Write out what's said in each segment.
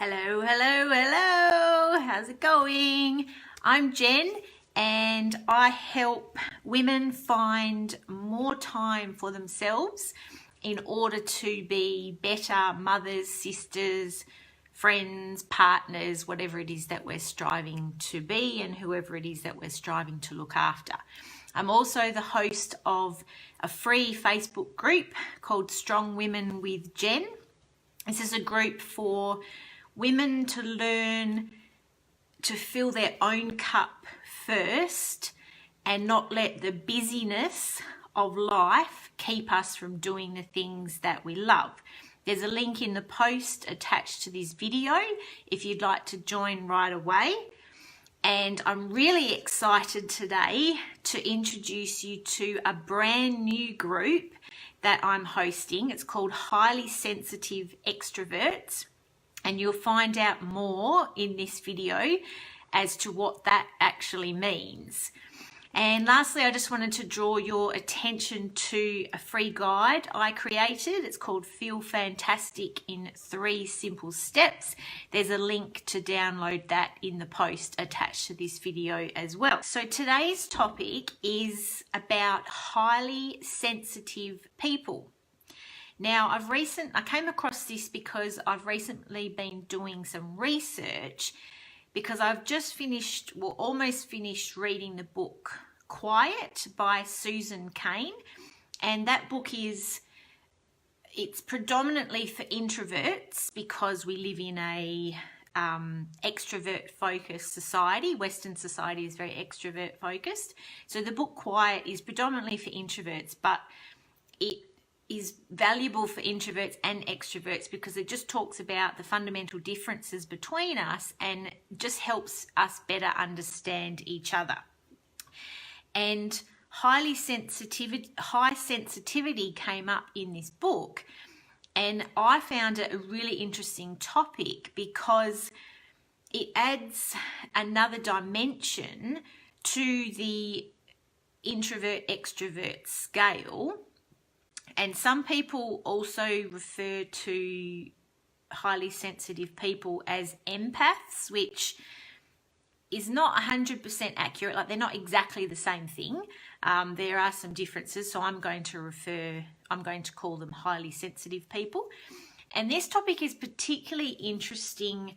Hello, hello, hello. How's it going? I'm Jen and I help women find more time for themselves in order to be better mothers, sisters, friends, partners, whatever it is that we're striving to be and whoever it is that we're striving to look after. I'm also the host of a free Facebook group called Strong Women with Jen. This is a group for women to learn to fill their own cup first and not let the busyness of life keep us from doing the things that we love. There's a link in the post attached to this video if you'd like to join right away. And I'm really excited today to introduce you to a brand new group that I'm hosting. It's called Highly Sensitive Extroverts. And you'll find out more in this video as to what that actually means. And lastly, I just wanted to draw your attention to a free guide I created. It's called Feel Fantastic in 3 Simple Steps. There's a link to download that in the post attached to this video as well. So today's topic is about highly sensitive people. Now, I came across this because I've recently been doing some research because I've just finished, well, almost finished reading the book Quiet by Susan Cain. And that book it's predominantly for introverts because we live in a extrovert focused society. Western society is very extrovert focused. So the book Quiet is predominantly for introverts, but it is valuable for introverts and extroverts because it just talks about the fundamental differences between us and just helps us better understand each other. And high sensitivity came up in this book, and I found it a really interesting topic because it adds another dimension to the introvert-extrovert scale. And some people also refer to highly sensitive people as empaths, which is not 100% accurate. Like, they're not exactly the same thing. There are some differences, so I'm going to call them highly sensitive people. And this topic is particularly interesting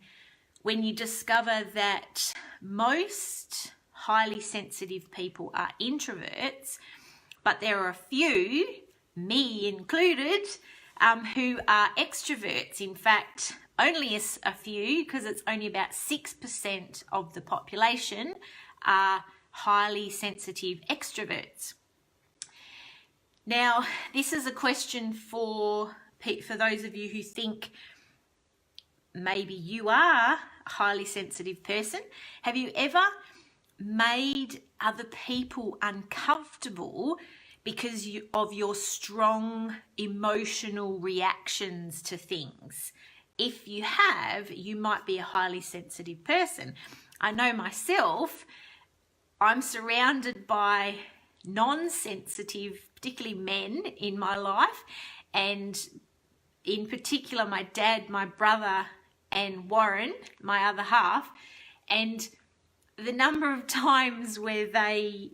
when you discover that most highly sensitive people are introverts, but there are a few, me included, who are extroverts. In fact, only a few, because it's only about 6% of the population are highly sensitive extroverts. Now, this is a question for those of you who think maybe you are a highly sensitive person. Have you ever made other people uncomfortable because of your strong emotional reactions to things? If you have, you might be a highly sensitive person. I know myself, I'm surrounded by non-sensitive, particularly men in my life, and in particular my dad, my brother, and Warren, my other half, and the number of times where they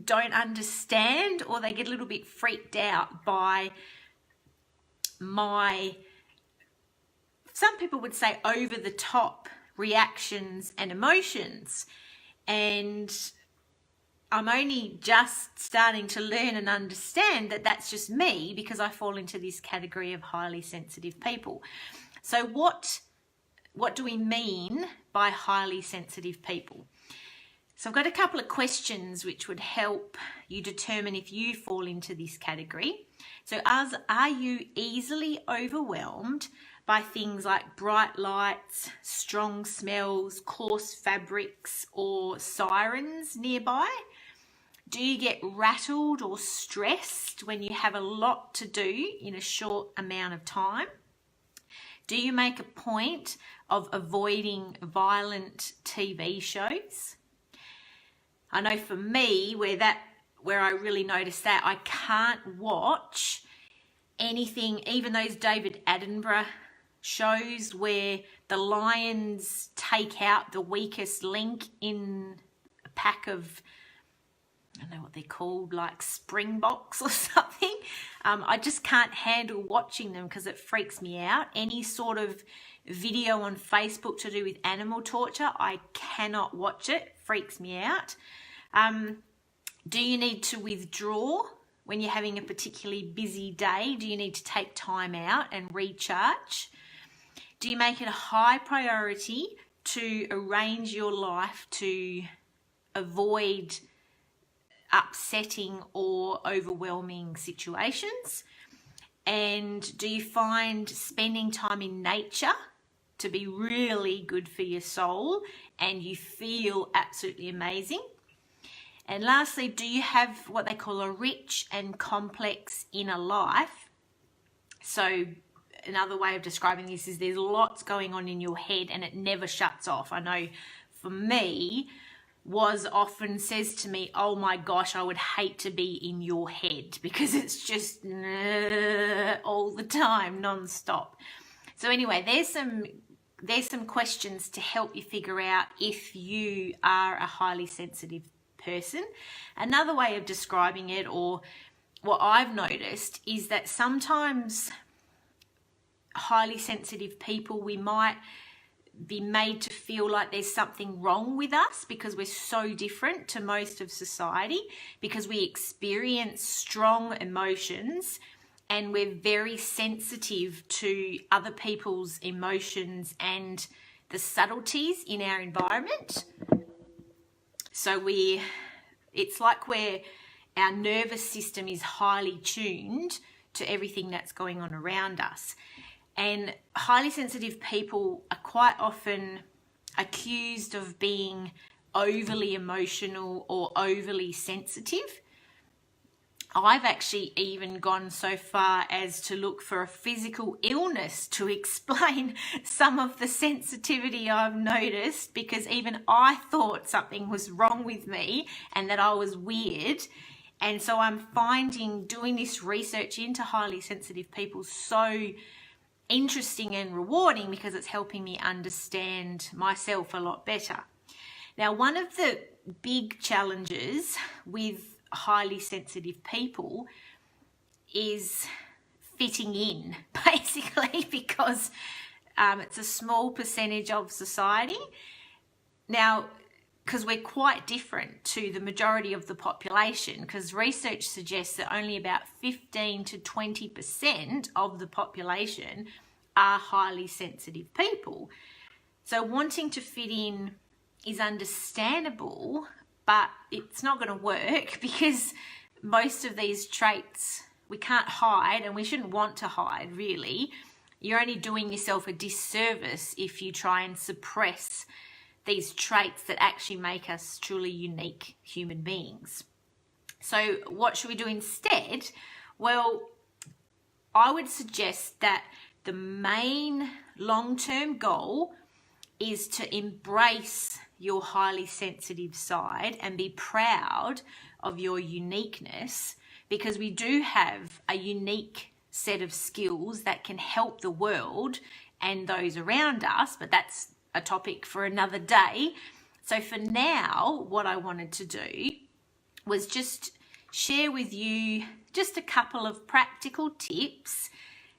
don't understand or they get a little bit freaked out by my, some people would say, over the top reactions and emotions. And I'm only just starting to learn and understand that that's just me because I fall into this category of highly sensitive people. So what do we mean by highly sensitive people? So I've got a couple of questions which would help you determine if you fall into this category. So are you easily overwhelmed by things like bright lights, strong smells, coarse fabrics, or sirens nearby? Do you get rattled or stressed when you have a lot to do in a short amount of time? Do you make a point of avoiding violent TV shows? I know for me, where I really notice that, I can't watch anything, even those David Attenborough shows where the lions take out the weakest link in a pack of, I don't know what they're called, like springboks or something. I just can't handle watching them because it freaks me out. Any sort of video on Facebook to do with animal torture, I cannot watch it. Freaks me out. Do you need to withdraw when you're having a particularly busy day? Do you need to take time out and recharge? Do you make it a high priority to arrange your life to avoid upsetting or overwhelming situations? And do you find spending time in nature to be really good for your soul and you feel absolutely amazing? And lastly, do you have what they call a rich and complex inner life? So another way of describing this is there's lots going on in your head and it never shuts off. I know for me, was often says to me, oh my gosh, I would hate to be in your head because it's just all the time, non-stop. So anyway, there's some questions to help you figure out if you are a highly sensitive person. Another way of describing it, or what I've noticed, is that sometimes highly sensitive people, we might be made to feel like there's something wrong with us because we're so different to most of society, because we experience strong emotions and we're very sensitive to other people's emotions and the subtleties in our environment. So it's like our nervous system is highly tuned to everything that's going on around us. And highly sensitive people are quite often accused of being overly emotional or overly sensitive. I've actually even gone so far as to look for a physical illness to explain some of the sensitivity I've noticed, because even I thought something was wrong with me and that I was weird. And so I'm finding doing this research into highly sensitive people so interesting and rewarding because it's helping me understand myself a lot better. Now, one of the big challenges with highly sensitive people is fitting in, basically, because it's a small percentage of society. Now, because we're quite different to the majority of the population, because research suggests that only about 15 to 20% of the population are highly sensitive people. So wanting to fit in is understandable, but it's not going to work because most of these traits we can't hide, and we shouldn't want to hide, really. You're only doing yourself a disservice if you try and suppress these traits that actually make us truly unique human beings. So what should we do instead? Well, I would suggest that the main long-term goal is to embrace your highly sensitive side and be proud of your uniqueness, because we do have a unique set of skills that can help the world and those around us, but that's a topic for another day. So for now, what I wanted to do was just share with you just a couple of practical tips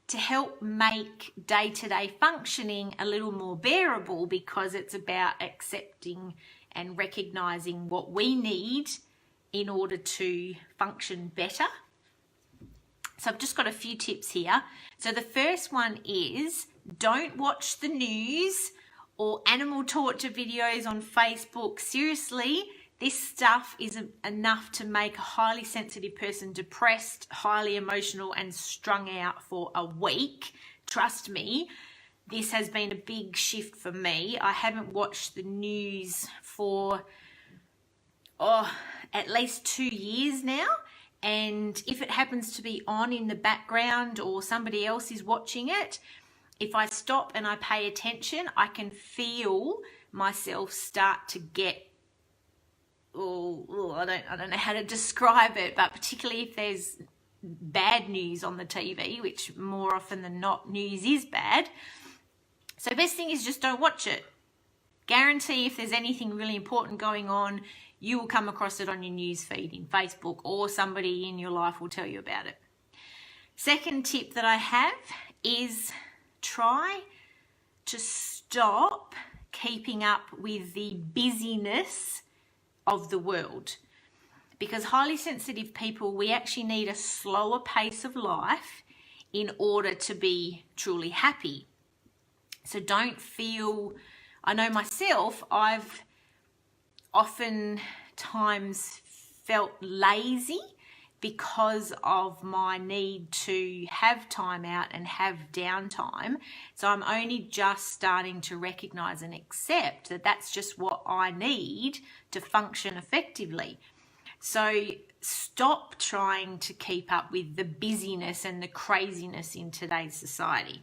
to help make day-to-day functioning a little more bearable, because it's about accepting and recognizing what we need in order to function better. So I've just got a few tips here. So the first one is, don't watch the news or animal torture videos on Facebook. Seriously, this stuff is enough to make a highly sensitive person depressed, highly emotional, and strung out for a week. Trust me, this has been a big shift for me. I haven't watched the news for at least 2 years now. And if it happens to be on in the background or somebody else is watching it, if I stop and I pay attention, I can feel myself start to get, I don't know how to describe it, but particularly if there's bad news on the TV, which more often than not news is bad, So best thing is just don't watch it. Guarantee if there's anything really important going on, you will come across it on your news feed in Facebook, or somebody in your life will tell you about it. Second tip that I have is try to stop keeping up with the busyness of the world. Because highly sensitive people, we actually need a slower pace of life in order to be truly happy. So don't feel, I know myself, I've oftentimes felt lazy because of my need to have time out and have downtime. So I'm only just starting to recognize and accept that that's just what I need to function effectively. So stop trying to keep up with the busyness and the craziness in today's society.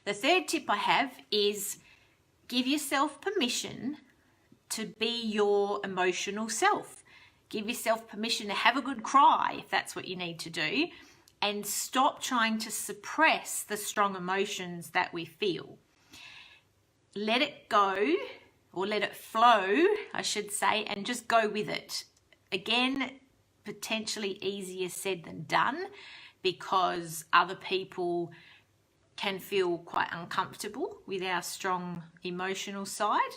The third tip I have is give yourself permission to be your emotional self. Give yourself permission to have a good cry if that's what you need to do, and stop trying to suppress the strong emotions that we feel. Let it go, or let it flow, I should say, and just go with it. Again, potentially easier said than done, because other people can feel quite uncomfortable with our strong emotional side.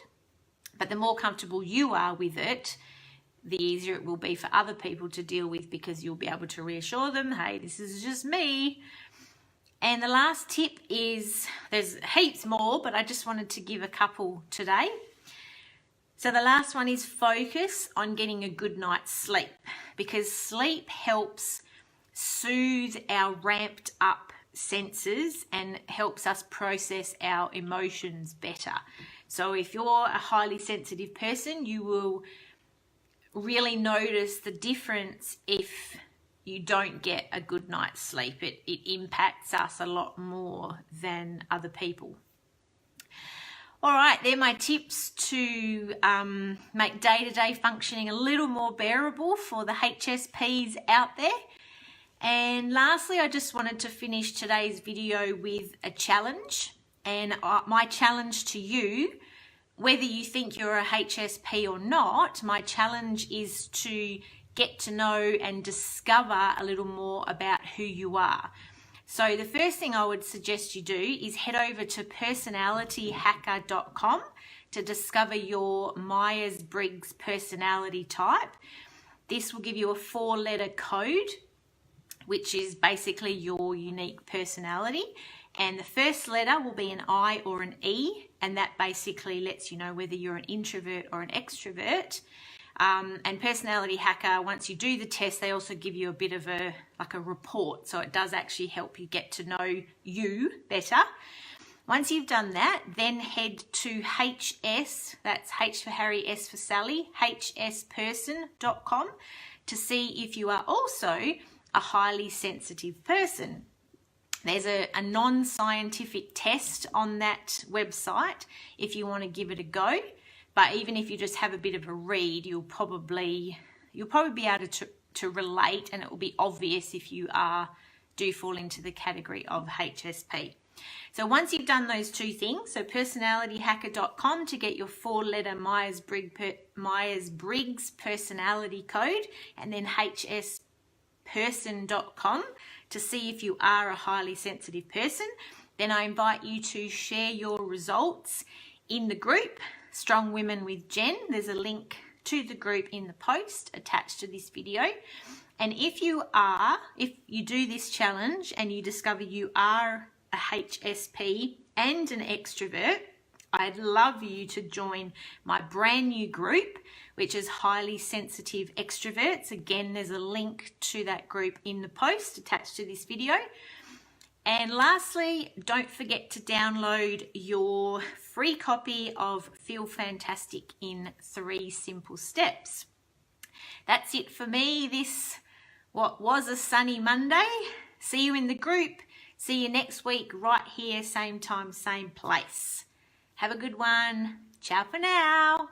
But the more comfortable you are with it, the easier it will be for other people to deal with, because you'll be able to reassure them, hey, this is just me. And the last tip is, there's heaps more, but I just wanted to give a couple today. So the last one is focus on getting a good night's sleep, because sleep helps soothe our ramped up senses and helps us process our emotions better. So if you're a highly sensitive person, you will really notice the difference if you don't get a good night's sleep. It impacts us a lot more than other people. All right, they're my tips to make day-to-day functioning a little more bearable for the HSPs out there. And lastly, I just wanted to finish today's video with a challenge. And my challenge to you, whether you think you're a HSP or not, my challenge is to get to know and discover a little more about who you are. So the first thing I would suggest you do is head over to personalityhacker.com to discover your Myers-Briggs personality type. This will give you a 4-letter code, which is basically your unique personality. And the first letter will be an I or an E, and that basically lets you know whether you're an introvert or an extrovert. And Personality Hacker, once you do the test, they also give you a bit of a report. So it does actually help you get to know you better. Once you've done that, then head to HS, that's H for Harry, S for Sally, hsperson.com to see if you are also a highly sensitive person. There's a non-scientific test on that website if you want to give it a go. But even if you just have a bit of a read, you'll probably be able to relate, and it will be obvious if you do fall into the category of HSP. So once you've done those two things, so personalityhacker.com to get your 4-letter Myers-Briggs personality code, and then hsperson.com to see if you are a highly sensitive person, then I invite you to share your results in the group Strong Women with Jen. There's a link to the group in the post attached to this video. And if you do this challenge and you discover you are a HSP and an extrovert, I'd love you to join my brand new group, which is Highly Sensitive Extroverts. Again, there's a link to that group in the post attached to this video. And lastly, don't forget to download your free copy of Feel Fantastic in 3 Simple Steps. That's it for me this, what was a sunny Monday. See you in the group. See you next week right here, same time, same place. Have a good one. Ciao for now.